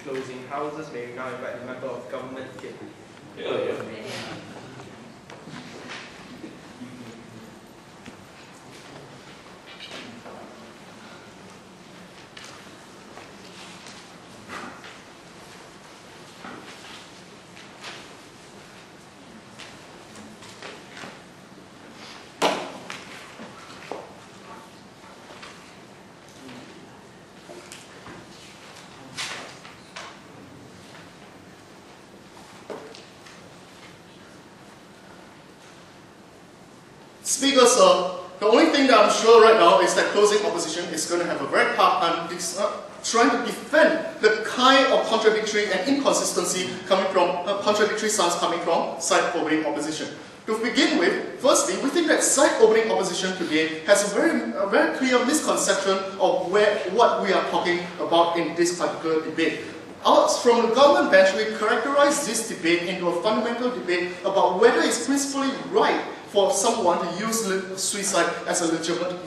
closing houses. May we now invite the member of government here. Speaker, sir, the only thing that I'm sure right now is that closing opposition is going to have a very hard time trying to defend the kind of contradictory and inconsistency coming from, contradictory sounds coming from side opening opposition. To begin with, firstly, we think that side opening opposition today has a very clear misconception of what we are talking about in this particular debate. From the government bench, we characterize this debate into a fundamental debate about whether it's principally right for someone to use suicide as a legitimate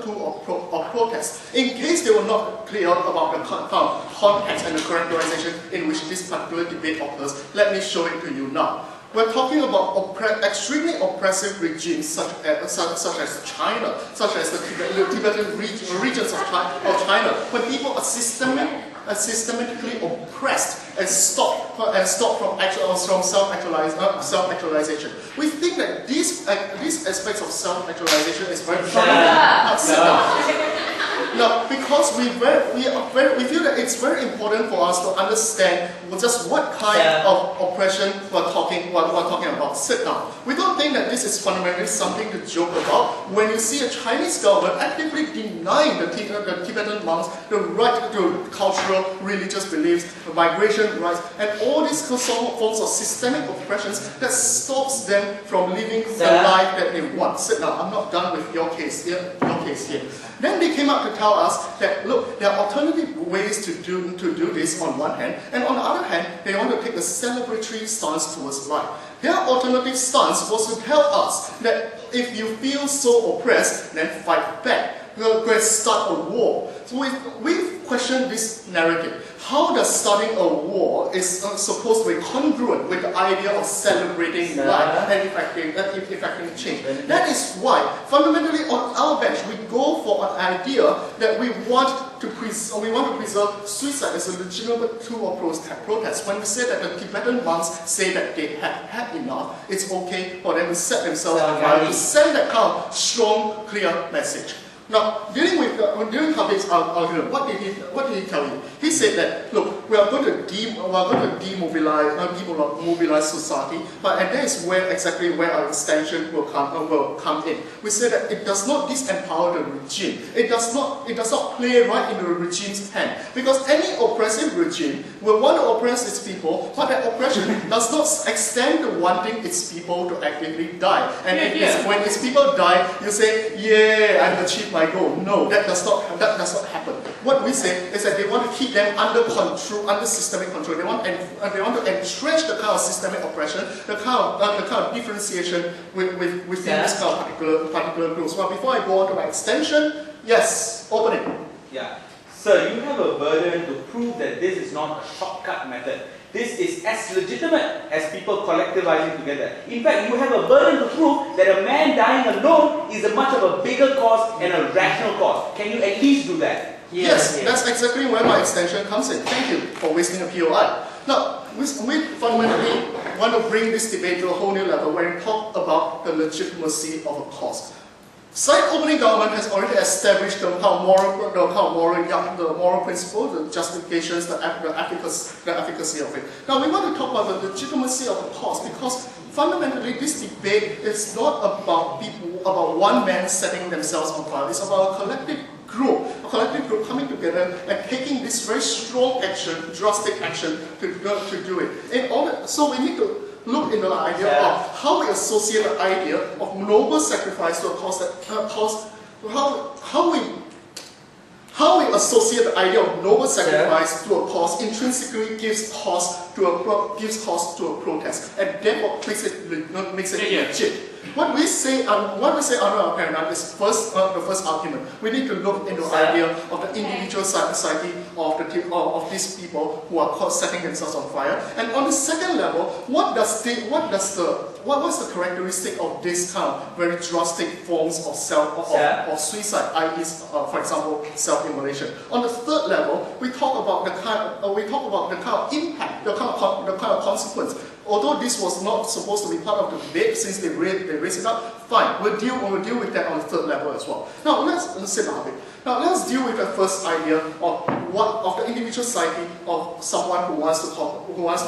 tool of protest. In case they were not clear about the context and the characterization in which this particular debate occurs, let me show it to you now. We're talking about extremely oppressive regimes such as China, such as the Tibetan regions of China, when people are systematically oppressed and stopped from self-actualization. We think that these aspects of self-actualization is very Now, because we feel that it's very important for us to understand just what kind of oppression we're talking about. Sit down. We don't think that this is fundamentally something to joke about. When you see a Chinese government actively denying the Tibetan monks the right to cultural, religious beliefs, migration rights, and all these forms of systemic oppressions that stops them from living the life that they want. Sit down. I'm not done with your case here. Then they came out to tell us that, look, there are alternative ways to do this on one hand, and on the other hand, they want to take a celebratory stance towards life. Their alternative stance was to tell us that if you feel so oppressed, then fight back. Let's start a war. So we've questioned this narrative. How does starting a war is supposed to be congruent with the idea of celebrating life and effecting change? That is why, fundamentally, on our bench, we go for an idea that we want to preserve suicide as a legitimate tool of protest. When we say that the Tibetan monks say that they have had enough, it's okay for them to set themselves on fire to send that kind of strong, clear message. Now, during Kabir's argument, what did he tell you? He said that, look, we are going to demobilize society, and that is exactly where our extension will come in. We say that it does not disempower the regime. It does not play right into the regime's hand, because any oppressive regime will want to oppress its people, but that oppression does not extend to wanting its people to actively die. And when its people die, you say, yeah, I've achieved my goal. No, that does not happen. What we say is that they want to keep them under control, under systemic control. They want to entrench the kind of systemic oppression, the kind of differentiation within this kind of particular groups. Well, before I go on to my extension, yes, opening. Yeah. Sir, you have a burden to prove that this is not a shortcut method. This is as legitimate as people collectivizing together. In fact, you have a burden to prove that a man dying alone is a much of a bigger cause and a rational cause. Can you at least do that? Yes, that's exactly where my extension comes in. Thank you for wasting a POI. Now, we fundamentally want to bring this debate to a whole new level where we talk about the legitimacy of a cause. Side-opening government has already established the moral principle, the justifications, the efficacy of it. Now we want to talk about the legitimacy of the cause, because fundamentally this debate is not about one man setting themselves on fire. It's about a collective group coming together and taking this very strong action, drastic action to do it. So we need to look into the idea of how we associate the idea of noble sacrifice to a cause how we associate the idea of noble sacrifice to a cause intrinsically gives cause to a protest, and therefore makes it legit. What we say under our paradigm is first, the first argument. We need to look into the idea of the individual psyche of these people who are caught setting themselves on fire. And on the second level, what's the characteristic of this kind of very drastic forms of suicide, i.e., for example, self-immolation. On the third level, we talk about the kind of impact, the kind of consequence. Although this was not supposed to be part of the debate, since they raised it up, fine, we'll deal with that on the third level as well. Now let's sit down a bit. Now let's deal with the first idea of the individual psyche of someone who wants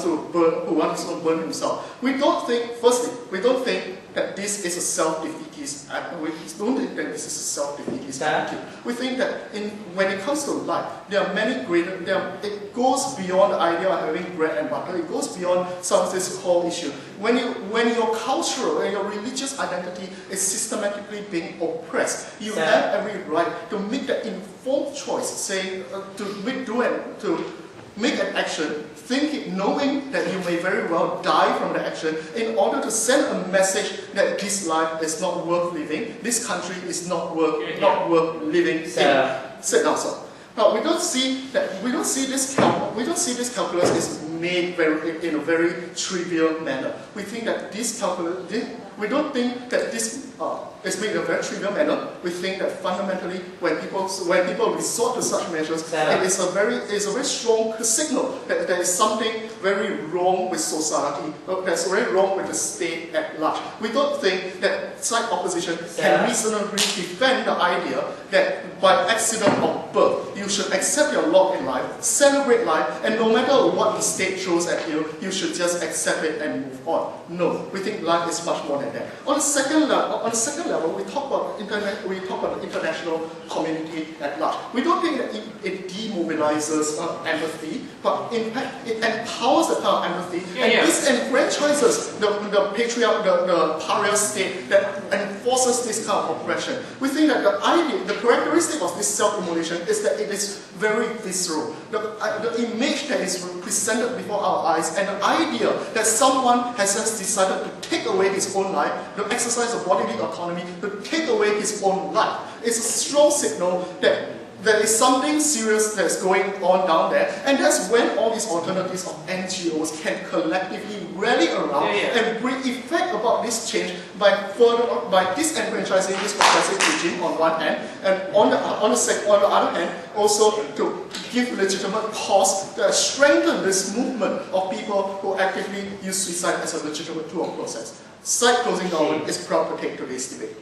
to burn himself. We don't think that this is a self-defeatist act. We don't think that this is a self-defeatist attitude. We think that when it comes to life, there are many greater. It goes beyond the idea of having bread and butter. It goes beyond some of this whole issue. When your cultural and your religious identity is systematically being oppressed, you have every right to make that informed choice, saying to make an action, knowing that you may very well die from the action, in order to send a message that this life is not worth living, this country is not worth living in. Sit down, sir. Now we don't see this calculus is made in a very trivial manner. We think that we don't think that this is made in a very trivial manner. We think that fundamentally, when people resort to such measures, it is a very strong signal that there is something very wrong with society, that's very wrong with the state at large. We don't think that side opposition can reasonably defend the idea that by accident of birth, you should accept your lot in life, celebrate life, and no matter what the state throws at you, you should just accept it and move on. No, we think life is much more than that. On the second level, we talk about the international community at large. We don't think that it demobilizes empathy, but in fact it empowers the kind of empathy and disenfranchises the pariah state that enforces this kind of oppression. We think that the characteristic of this self-immolation is that it is very visceral. The image that is presented before our eyes and the idea that someone has just decided to take away his own life, to exercise a bodily autonomy, to take away his own life, is a strong signal that there is something serious that's going on down there, and that's when all these alternatives of NGOs can collectively rally around and bring effect about this change by disenfranchising this oppressive regime on one hand, and on the other hand, also to give legitimate cause to strengthen this movement of people who actively use suicide as a legitimate tool of process. Side closing government is proud to take today's debate.